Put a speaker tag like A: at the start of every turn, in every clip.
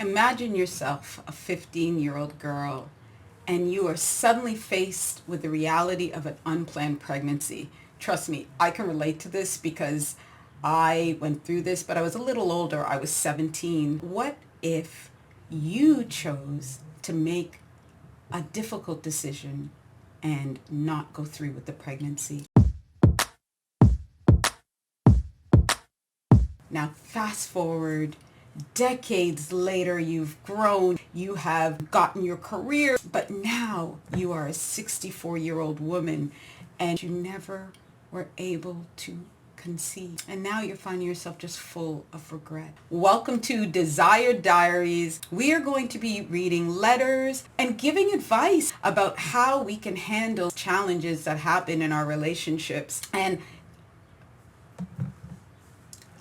A: Imagine yourself a 15-year-old girl and you are suddenly faced with the reality of an unplanned pregnancy. Trust me, I can relate to this because I went through this, but I was a little older. I was 17. What if you chose to make a difficult decision and not go through with the pregnancy? Now, fast forward decades later, you've grown, you have gotten your career, but now you are a 64-year-old woman and you never were able to conceive. And now you're finding yourself just full of regret. Welcome to Desire Diaries. We are going to be reading letters and giving advice about how we can handle challenges that happen in our relationships. And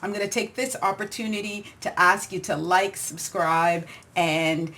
A: I'm going to take this opportunity to ask you to like, subscribe, and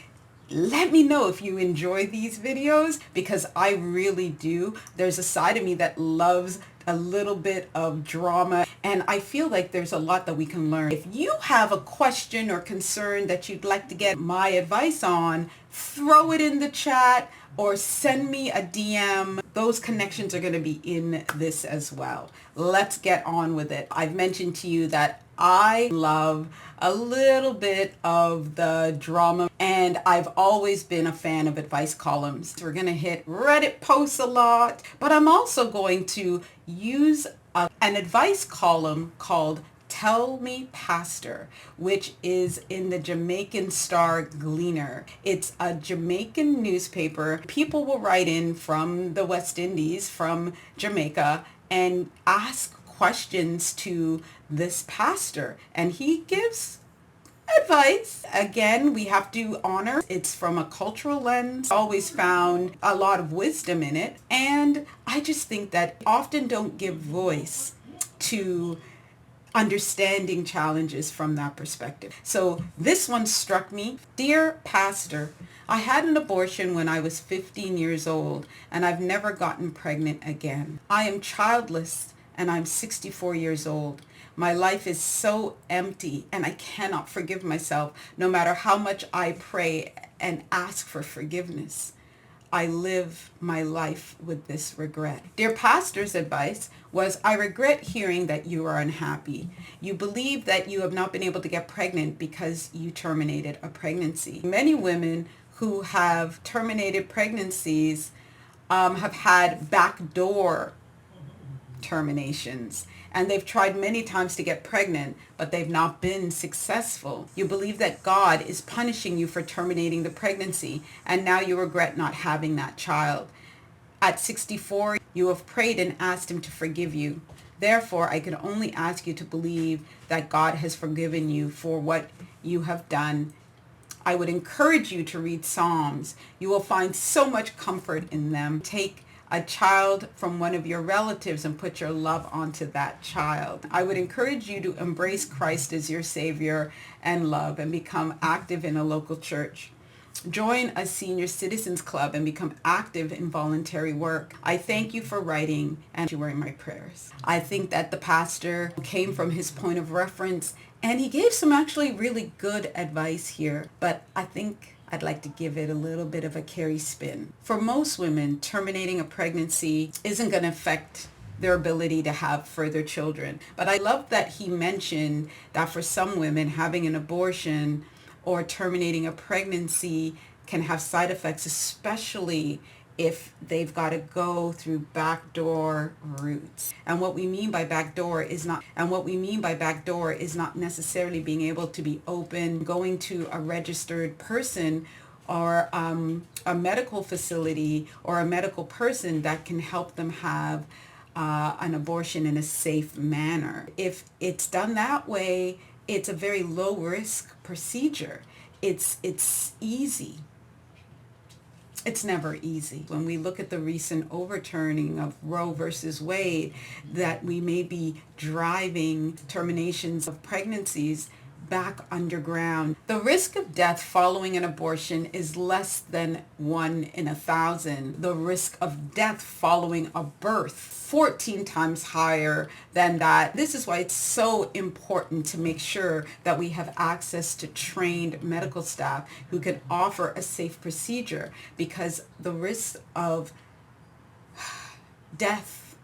A: let me know if you enjoy these videos, because I really do. There's a side of me that loves a little bit of drama, and I feel like there's a lot that we can learn. If you have a question or concern that you'd like to get my advice on, throw it in the chat or send me a DM. Those connections are going to be in this as well. Let's get on with it. I've mentioned to you that I love a little bit of the drama, and I've always been a fan of advice columns. We're going to hit Reddit posts a lot, but I'm also going to use an advice column called Tell Me Pastor, which is in the Jamaican Star Gleaner. It's a Jamaican newspaper. People will write in from the West Indies, from Jamaica, and ask questions to this pastor, and he gives advice. Again, we have to honor it's from a cultural lens. Always found a lot of wisdom in it, and I just think that often don't give voice to understanding challenges from that perspective. So this one struck me. Dear Pastor, I had an abortion when I was 15 years old, and I've never gotten pregnant again. I am childless and I'm 64 years old. My life is so empty and I cannot forgive myself no matter how much I pray and ask for forgiveness. I live my life with this regret. Dear Pastor's advice was, I regret hearing that you are unhappy. You believe that you have not been able to get pregnant because you terminated a pregnancy. Many women who have terminated pregnancies have had backdoor terminations, and they've tried many times to get pregnant, but they've not been successful. You believe that God is punishing you for terminating the pregnancy, and now you regret not having that child. At 64, you have prayed and asked him to forgive you. Therefore, I can only ask you to believe that God has forgiven you for what you have done. I would encourage you to read Psalms. You will find so much comfort in them. Take a child from one of your relatives and put your love onto that child. I would encourage you to embrace Christ as your Savior and love, and become active in a local church. Join a senior citizens club and become active in voluntary work. I thank you for writing, and you are in my prayers. I think that the pastor came from his point of reference, and he gave some actually really good advice here, but I think I'd like to give it a little bit of a Carrie spin. For most women, terminating a pregnancy isn't going to affect their ability to have further children. But I love that he mentioned that for some women, having an abortion or terminating a pregnancy can have side effects, especially if they've got to go through backdoor routes. And what we mean by backdoor is not necessarily being able to be open, going to a registered person or a medical facility or a medical person that can help them have an abortion in a safe manner. If it's done that way, it's a very low risk procedure. It's easy. It's never easy. When we look at the recent overturning of Roe versus Wade, that we may be driving terminations of pregnancies, back underground. The risk of death following an abortion is less than 1 in 1,000. The risk of death following a birth, 14 times higher than that. This is why it's so important to make sure that we have access to trained medical staff who can offer a safe procedure, because the risk of death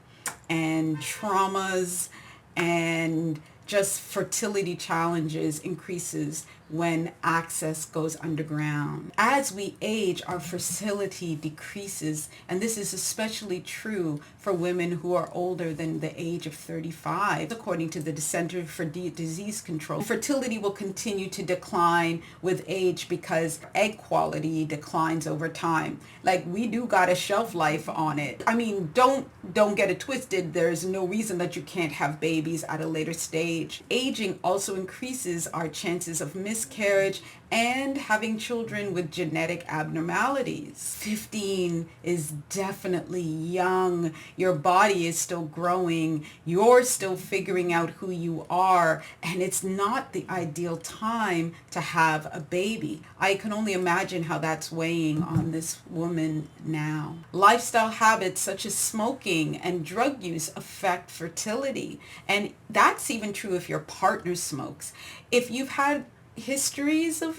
A: and traumas and just fertility challenges increases when access goes underground. As we age, our fertility decreases, and this is especially true for women who are older than the age of 35. According to the Center for Disease Control, fertility will continue to decline with age because egg quality declines over time. Like, we do got a shelf life on it. I mean, don't get it twisted. There's no reason that you can't have babies at a later stage. Aging also increases our chances of miscarriage and having children with genetic abnormalities. 15 is definitely young. Your body is still growing. You're still figuring out who you are, and it's not the ideal time to have a baby. I can only imagine how that's weighing on this woman now. Lifestyle habits such as smoking and drug use affect fertility, and that's even true if your partner smokes. If you've had histories of,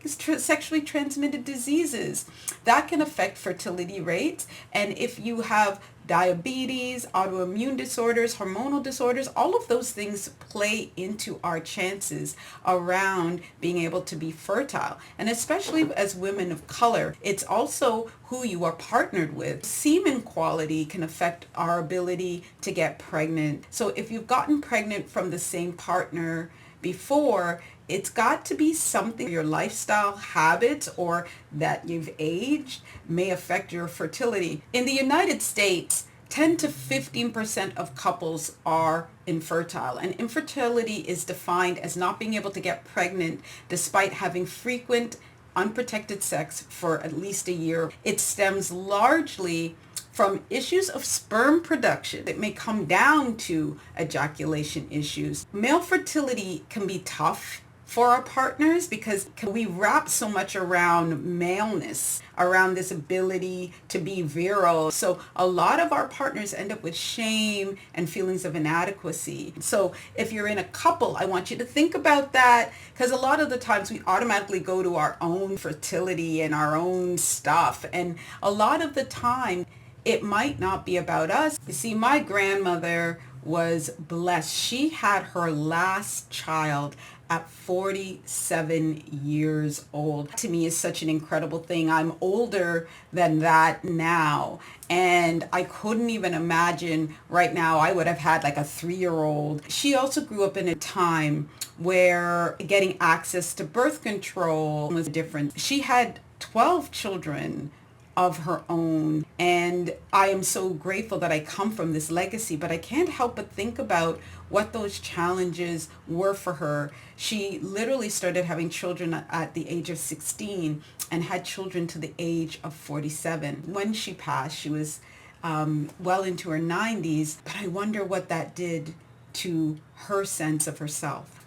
A: sexually transmitted diseases, that can affect fertility rates. And if you have diabetes, autoimmune disorders, hormonal disorders, all of those things play into our chances around being able to be fertile. And especially as women of color, it's also who you are partnered with. Semen quality can affect our ability to get pregnant. So if you've gotten pregnant from the same partner before, it's got to be something. Your lifestyle habits or that you've aged may affect your fertility. In the United States, 10 to 15% of couples are infertile, and infertility is defined as not being able to get pregnant despite having frequent unprotected sex for at least a year. It stems largely from issues of sperm production. It may come down to ejaculation issues. Male fertility can be tough for our partners because we wrap so much around maleness, around this ability to be virile. So a lot of our partners end up with shame and feelings of inadequacy. So if you're in a couple, I want you to think about that, because a lot of the times we automatically go to our own fertility and our own stuff. And a lot of the time, it might not be about us. You see, my grandmother was blessed. She had her last child at 47 years old. To me, is such an incredible thing. I'm older than that now, and I couldn't even imagine right now I would have had like a 3-year-old. She also grew up in a time where getting access to birth control was different. She had 12 children of her own, and I am so grateful that I come from this legacy, but I can't help but think about what those challenges were for her. She literally started having children at the age of 16 and had children to the age of 47. When she passed, she was well into her 90s, but I wonder what that did to her sense of herself.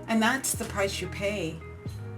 A: And that's the price you pay.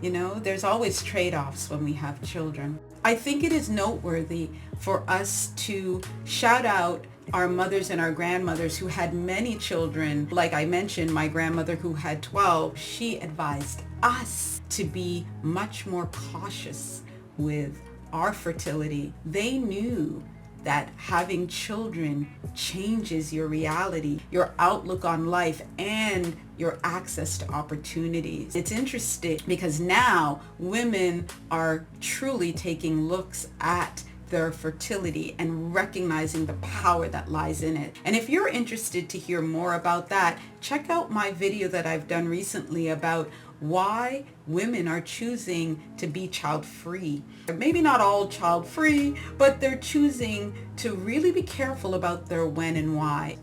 A: There's always trade-offs when we have children. I think it is noteworthy for us to shout out our mothers and our grandmothers who had many children. Like I mentioned, my grandmother who had 12, she advised us to be much more cautious with our fertility. They knew that having children changes your reality, your outlook on life, and your access to opportunities. It's interesting because now women are truly taking looks at their fertility and recognizing the power that lies in it. And if you're interested to hear more about that, check out my video that I've done recently about why women are choosing to be child-free. Maybe not all child-free, but they're choosing to really be careful about their when and why.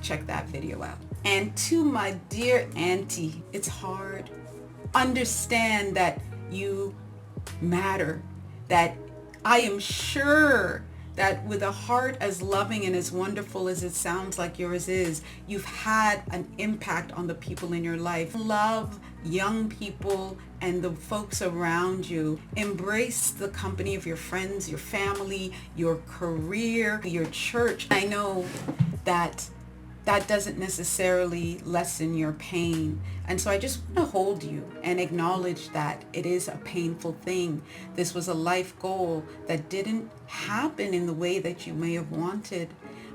A: Check that video out. And to my dear auntie, it's hard. Understand that you matter, that I am sure that with a heart as loving and as wonderful as it sounds like yours is, you've had an impact on the people in your life. Love young people and the folks around you. Embrace the company of your friends, your family, your career, your church. I know that doesn't necessarily lessen your pain. And so I just want to hold you and acknowledge that it is a painful thing. This was a life goal that didn't happen in the way that you may have wanted,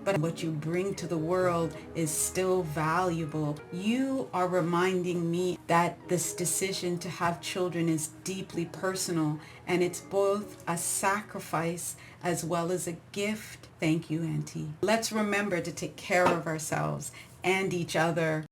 A: but what you bring to the world is still valuable. You are reminding me that this decision to have children is deeply personal, and it's both a sacrifice as well as a gift. Thank you, Auntie. Let's remember to take care of ourselves and each other.